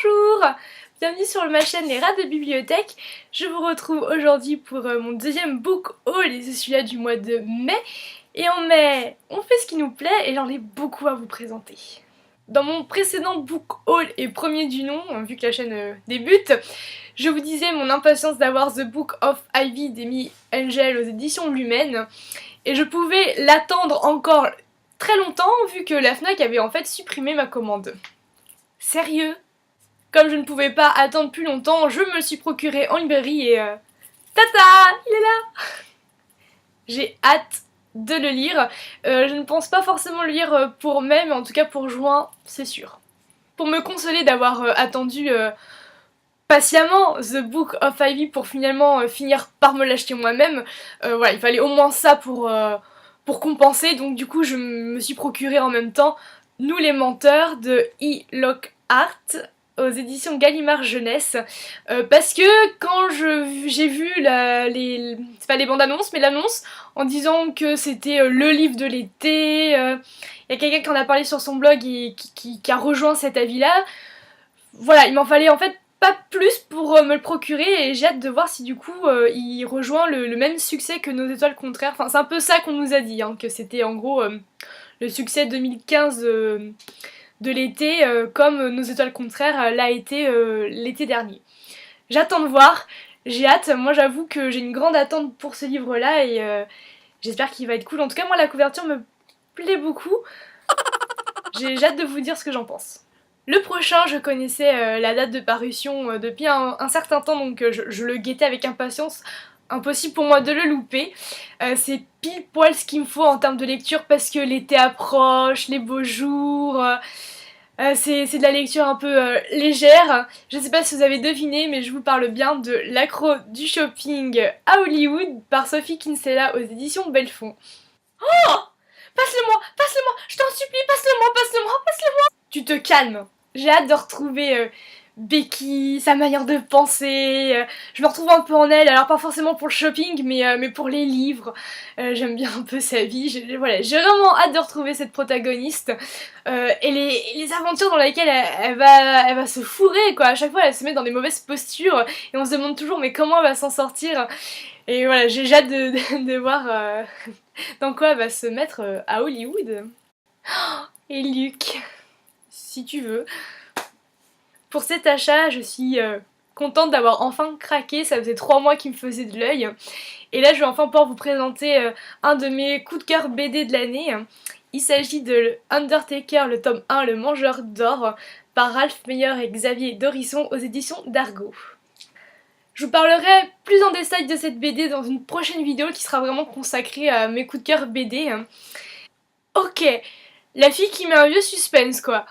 Bonjour! Bienvenue sur ma chaîne Les Rats de Bibliothèque. Je vous retrouve aujourd'hui pour mon deuxième book haul et c'est celui-là du mois de mai. Et en mai, on fait ce qui nous plaît et j'en ai beaucoup à vous présenter. Dans mon précédent book haul et premier du nom, vu que la chaîne débute, je vous disais mon impatience d'avoir The Book of Ivy d'Amy Angel aux éditions Lumen. Et je pouvais l'attendre encore très longtemps vu que la FNAC avait en fait supprimé ma commande. Sérieux? Comme je ne pouvais pas attendre plus longtemps, je me le suis procuré en librairie et tata, il est là. J'ai hâte de le lire. Je ne pense pas forcément le lire pour mai, mais en tout cas pour juin, c'est sûr. Pour me consoler d'avoir attendu patiemment The Book of Ivy pour finalement finir par me l'acheter moi-même, voilà, il fallait au moins ça pour compenser, donc du coup je me suis procuré en même temps Nous les menteurs de E. Lockhart aux éditions Gallimard Jeunesse, parce que quand j'ai vu c'est pas les bandes annonces mais l'annonce en disant que c'était le livre de l'été, il y a quelqu'un qui en a parlé sur son blog et qui a rejoint cet avis là, voilà, il m'en fallait en fait pas plus pour me le procurer et j'ai hâte de voir si du coup il rejoint le même succès que Nos étoiles contraires. Enfin c'est un peu ça qu'on nous a dit, hein, que c'était en gros le succès 2015 de l'été comme Nos étoiles contraires l'a été l'été dernier. J'attends de voir, j'ai hâte, moi j'avoue que j'ai une grande attente pour ce livre là et j'espère qu'il va être cool. En tout cas moi la couverture me plaît beaucoup, j'ai hâte de vous dire ce que j'en pense. Le prochain, je connaissais la date de parution depuis un certain temps, donc je le guettais avec impatience. Impossible pour moi de le louper. C'est pile poil ce qu'il me faut en termes de lecture parce que l'été approche, les beaux jours. C'est de la lecture un peu légère. Je sais pas si vous avez deviné, mais je vous parle bien de L'accro du shopping à Hollywood par Sophie Kinsella aux éditions Belfond. Oh! Passe-le-moi, je t'en supplie, passe-le-moi. Tu te calmes. J'ai hâte de retrouver Becky, sa manière de penser. Je me retrouve un peu en elle, alors pas forcément pour le shopping, mais pour les livres. J'aime bien un peu sa vie. Voilà, j'ai vraiment hâte de retrouver cette protagoniste. Et les aventures dans lesquelles elle va se fourrer, quoi. À chaque fois, elle se met dans des mauvaises postures. Et on se demande toujours, mais comment elle va s'en sortir? Et voilà, j'ai hâte de voir dans quoi elle va se mettre à Hollywood. Et Luc, si tu veux. Pour cet achat, je suis contente d'avoir enfin craqué, ça faisait 3 mois qu'il me faisait de l'œil. Et là, je vais enfin pouvoir vous présenter un de mes coups de cœur BD de l'année. Il s'agit de Undertaker, le tome 1, Le Mangeur d'Or, par Ralph Meyer et Xavier Dorisson aux éditions d'Argo. Je vous parlerai plus en détail de cette BD dans une prochaine vidéo qui sera vraiment consacrée à mes coups de cœur BD. Ok, la fille qui met un vieux suspense, quoi.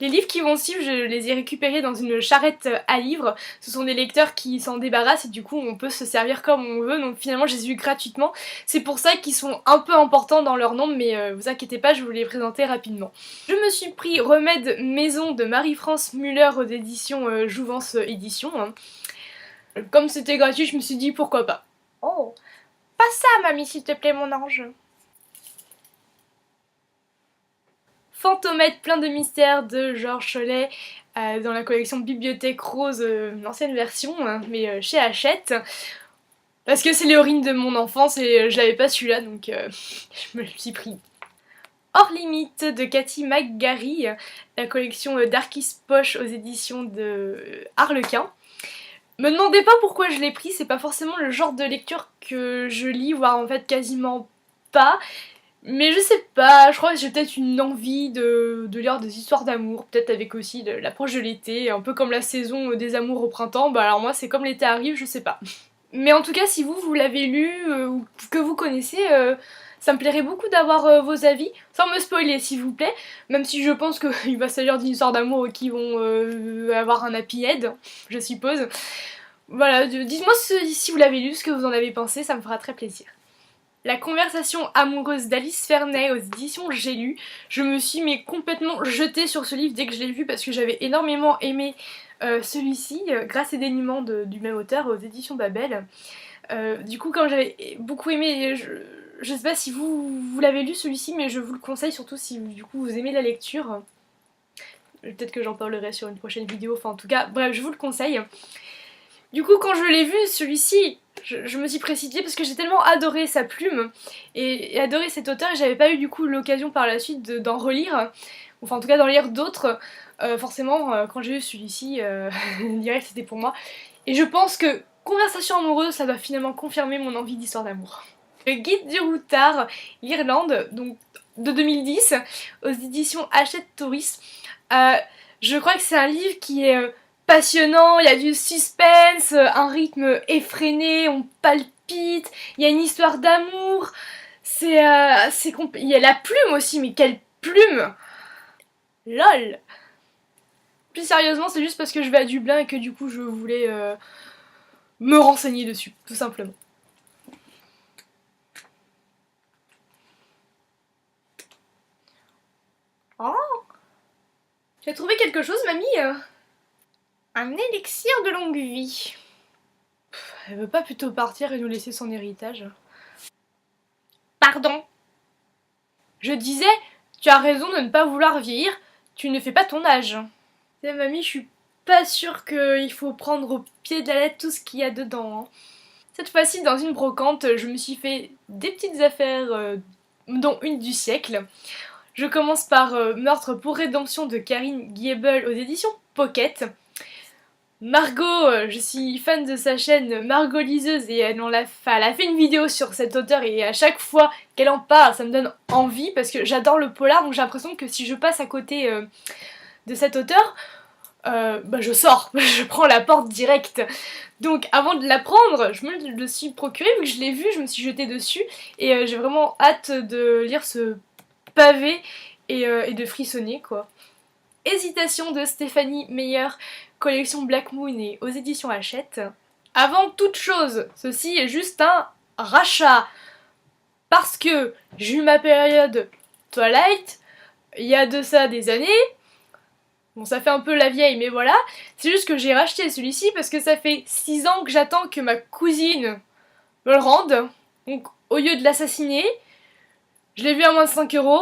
Les livres qui vont suivre, je les ai récupérés dans une charrette à livres. Ce sont des lecteurs qui s'en débarrassent et du coup on peut se servir comme on veut. Donc finalement je les ai eus gratuitement. C'est pour ça qu'ils sont un peu importants dans leur nombre, mais vous inquiétez pas, je vous les présenter rapidement. Je me suis pris Remède Maison de Marie-France Muller aux éditions Jouvence Éditions. Comme c'était gratuit, je me suis dit pourquoi pas. Oh, pas ça mamie s'il te plaît mon ange. Fantomètre plein de mystères de Georges Chollet dans la collection Bibliothèque Rose, l'ancienne version, hein, mais chez Hachette. Parce que c'est l'héroïne de mon enfance et je l'avais pas celui-là, donc je me le suis pris. Hors limite de Cathy McGarry, la collection Darkest Poche aux éditions de Harlequin. Me demandez pas pourquoi je l'ai pris, c'est pas forcément le genre de lecture que je lis, voire en fait quasiment pas. Mais je sais pas, je crois que j'ai peut-être une envie de lire des histoires d'amour, peut-être avec aussi l'approche de l'été, un peu comme la saison des amours au printemps, bah alors moi c'est comme l'été arrive, je sais pas. Mais en tout cas si vous l'avez lu ou que vous connaissez, ça me plairait beaucoup d'avoir vos avis, sans me spoiler s'il vous plaît, même si je pense qu'il va s'agir d'une histoire d'amour qui vont avoir un happy end, je suppose. Voilà, dites-moi si vous l'avez lu, ce que vous en avez pensé, ça me fera très plaisir. La conversation amoureuse d'Alice Ferney aux éditions J'ai lu. Je me suis complètement jetée sur ce livre dès que je l'ai vu parce que j'avais énormément aimé celui-ci, grâce et dénuement du même auteur aux éditions Babel. Du coup, comme j'avais beaucoup aimé, je sais pas si vous l'avez lu celui-ci, mais je vous le conseille surtout si du coup vous aimez la lecture. Peut-être que j'en parlerai sur une prochaine vidéo, enfin en tout cas, bref, je vous le conseille. Du coup, quand je l'ai vu, celui-ci, je me suis précipitée parce que j'ai tellement adoré sa plume et adoré cet auteur et j'avais pas eu du coup l'occasion par la suite d'en relire, enfin en tout cas d'en lire d'autres. Forcément, quand j'ai eu celui-ci, direct c'était pour moi. Et je pense que Conversation amoureuse, ça va finalement confirmer mon envie d'histoire d'amour. Le guide du routard, l'Irlande, donc de 2010, aux éditions Hachette Tourisme. Je crois que c'est un livre qui est passionnant, il y a du suspense, un rythme effréné, on palpite, il y a une histoire d'amour, il y a la plume aussi, mais quelle plume! LOL! Plus sérieusement, c'est juste parce que je vais à Dublin et que du coup je voulais me renseigner dessus, tout simplement. Oh! Tu as trouvé quelque chose, mamie? Un élixir de longue vie. Elle veut pas plutôt partir et nous laisser son héritage? Pardon? Je disais, tu as raison de ne pas vouloir vieillir, tu ne fais pas ton âge. Tu sais, mamie, je suis pas sûre qu'il faut prendre au pied de la lettre tout ce qu'il y a dedans. Hein. Cette fois-ci, dans une brocante, je me suis fait des petites affaires, dont une du siècle. Je commence par Meurtre pour rédemption de Karine Giebel aux éditions Pocket. Margot, je suis fan de sa chaîne Margot Liseuse et elle a fait une vidéo sur cet auteur et à chaque fois qu'elle en parle ça me donne envie parce que j'adore le polar donc j'ai l'impression que si je passe à côté de cet auteur, bah je sors, je prends la porte directe. Donc avant de la prendre, je me le suis procuré vu que je l'ai vu, je me suis jetée dessus et j'ai vraiment hâte de lire ce pavé et de frissonner quoi. Hésitation de Stéphanie Meyer, collection Black Moon et aux éditions Hachette. Avant toute chose, ceci est juste un rachat. Parce que j'ai eu ma période Twilight, il y a de ça des années. Bon, ça fait un peu la vieille, mais voilà. C'est juste que j'ai racheté celui-ci parce que ça fait 6 ans que j'attends que ma cousine me le rende. Donc, au lieu de l'assassiner, je l'ai vu à moins de 5 €.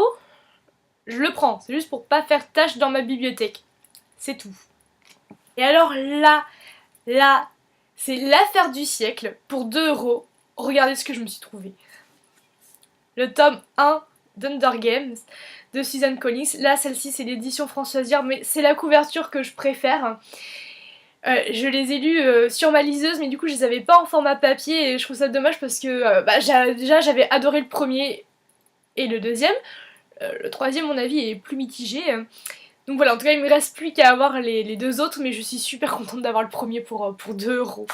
Je le prends, c'est juste pour pas faire tâche dans ma bibliothèque. C'est tout. Et alors là, c'est l'affaire du siècle pour 2 €. Regardez ce que je me suis trouvé. Le tome 1 d'Hunger Games de Suzanne Collins. Là, celle-ci, c'est l'édition Françoise Viard, mais c'est la couverture que je préfère. Je les ai lus sur ma liseuse, mais du coup, je les avais pas en format papier et je trouve ça dommage parce que déjà, j'avais adoré le premier et le deuxième. Le troisième, à mon avis, est plus mitigé. Donc voilà, en tout cas, il me reste plus qu'à avoir les deux autres, mais je suis super contente d'avoir le premier pour 2 €.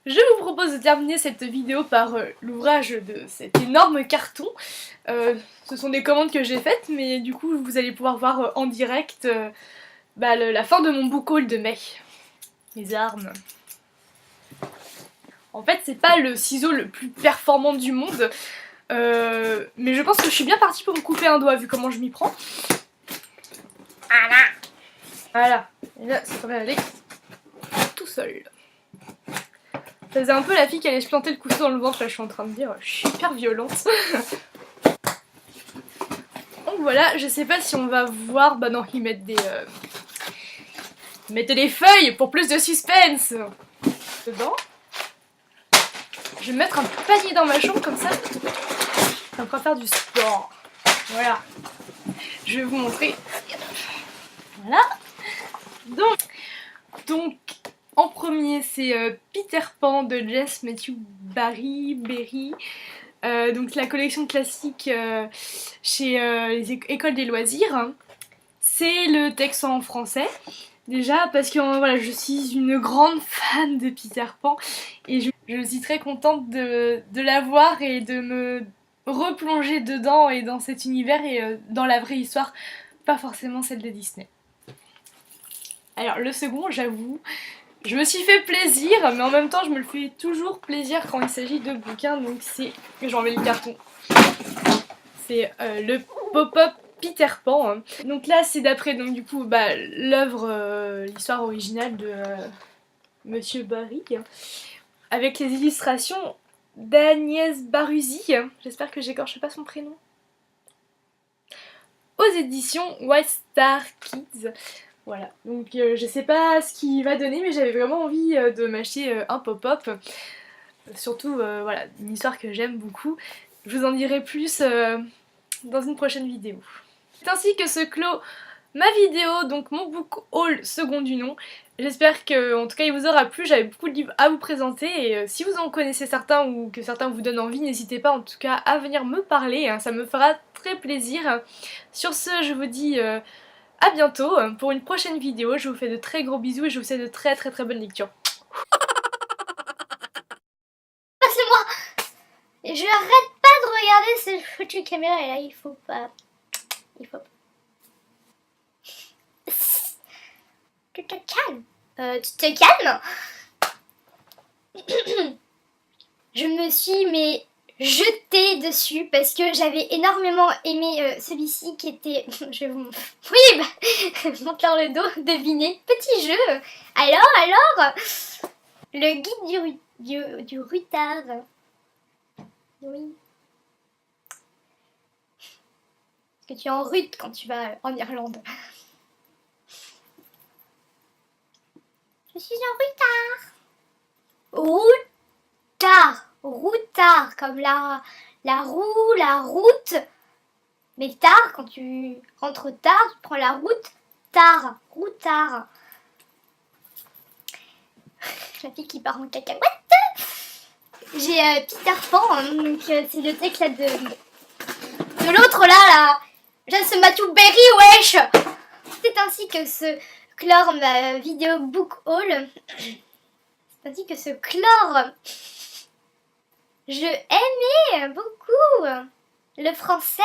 Je vous propose de terminer cette vidéo par l'ouvrage de cet énorme carton. Ce sont des commandes que j'ai faites, mais du coup, vous allez pouvoir voir en direct la fin de mon book haul de mai. Mes armes. En fait, c'est pas le ciseau le plus performant du monde, mais je pense que je suis bien partie pour me couper un doigt vu comment je m'y prends. Voilà. Et là, ça devrait aller tout seul. Ça faisait un peu la fille qui allait se planter le couteau dans le ventre, là je suis en train de dire, je suis hyper violente. Donc voilà, je sais pas si on va voir, bah non, ils mettent des... Ils mettent des feuilles pour plus de suspense dedans. Je vais mettre un panier dans ma chambre comme ça, on va faire du sport. Voilà. Je vais vous montrer. Voilà. Donc en premier, c'est Peter Pan de Jess Matthew Berry. Donc la collection classique chez les écoles des loisirs. C'est le texte en français. Déjà parce que voilà, je suis une grande fan de Peter Pan et je suis très contente de l'avoir et de me replonger dedans et dans cet univers et dans la vraie histoire, pas forcément celle de Disney. Alors le second, j'avoue, je me suis fait plaisir, mais en même temps je me le fais toujours plaisir quand il s'agit de bouquins, donc c'est... J'enlève le carton. C'est le pop-up Peter Pan. Hein. Donc là c'est d'après donc du coup l'œuvre, l'histoire originale de Monsieur Barry, avec les illustrations d'Agnès Baruzzi. J'espère que j'écorche pas son prénom. Aux éditions White Star Kids. Voilà, donc je sais pas ce qu'il va donner, mais j'avais vraiment envie de m'acheter un pop-up. Surtout, voilà, une histoire que j'aime beaucoup. Je vous en dirai plus dans une prochaine vidéo. C'est ainsi que se clôt ma vidéo, donc mon book haul second du nom. J'espère que, en tout cas, il vous aura plu. J'avais beaucoup de livres à vous présenter et si vous en connaissez certains ou que certains vous donnent envie, n'hésitez pas en tout cas à venir me parler, hein, ça me fera très plaisir. Sur ce, je vous dis à bientôt pour une prochaine vidéo. Je vous fais de très gros bisous et je vous souhaite de très bonnes lectures. C'est moi. Je arrête pas de regarder cette foutue caméra et là il faut pas. Il faut pas. Tu te calmes. Tu te calmes. Je me suis jetée dessus parce que j'avais énormément aimé celui-ci qui était... Je vais vous... Oui, bah, montre le dos, devinez. Petit jeu. Alors, le guide du rutard. Oui. Parce que tu es en rut quand tu vas en Irlande. Je suis un rutard. Routard, comme la roue, la route. Mais tard, quand tu rentres tard, tu prends la route. Tard, routard. La fille qui part en cacahuète. J'ai Peter Pan, hein, donc c'est le texte là de l'autre là. J'ai Matthew Berry, wesh. C'est ainsi que se clore ma vidéo book haul. C'est ainsi que se clore. Je aimais beaucoup le français.